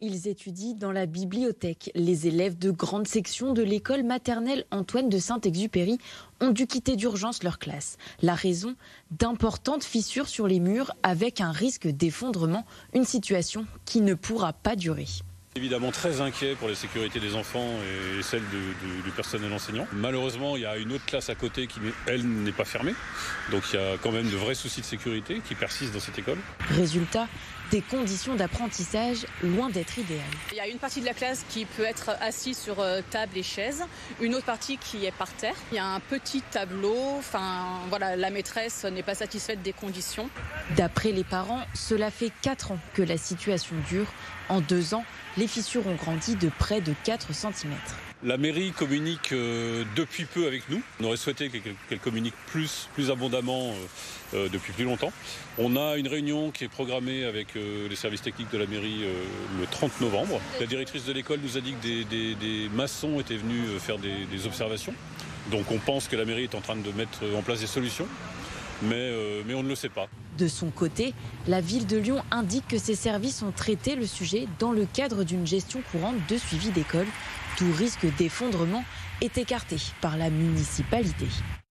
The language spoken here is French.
Ils étudient dans la bibliothèque. Les élèves de grande section de l'école maternelle Antoine de Saint-Exupéry ont dû quitter d'urgence leur classe. La raison, d'importantes fissures sur les murs avec un risque d'effondrement, une situation qui ne pourra pas durer. Évidemment très inquiet pour la sécurité des enfants et celle du personnel enseignant. Malheureusement, il y a une autre classe à côté qui, elle, n'est pas fermée. Donc il y a quand même de vrais soucis de sécurité qui persistent dans cette école. Résultat, des conditions d'apprentissage loin d'être idéales. Il y a une partie de la classe qui peut être assise sur table et chaise, une autre partie qui est par terre. Il y a un petit tableau, la maîtresse n'est pas satisfaite des conditions. D'après les parents, cela fait 4 ans que la situation dure. En 2 ans, les fissures ont grandi de près de 4 cm. La mairie communique depuis peu avec nous. On aurait souhaité qu'elle communique plus abondamment depuis plus longtemps. On a une réunion qui est programmée avec les services techniques de la mairie le 30 novembre. La directrice de l'école nous a dit que des maçons étaient venus faire des observations. Donc on pense que la mairie est en train de mettre en place des solutions. Mais on ne le sait pas. De son côté, la ville de Lyon indique que ses services ont traité le sujet dans le cadre d'une gestion courante de suivi d'école. Tout risque d'effondrement est écarté par la municipalité.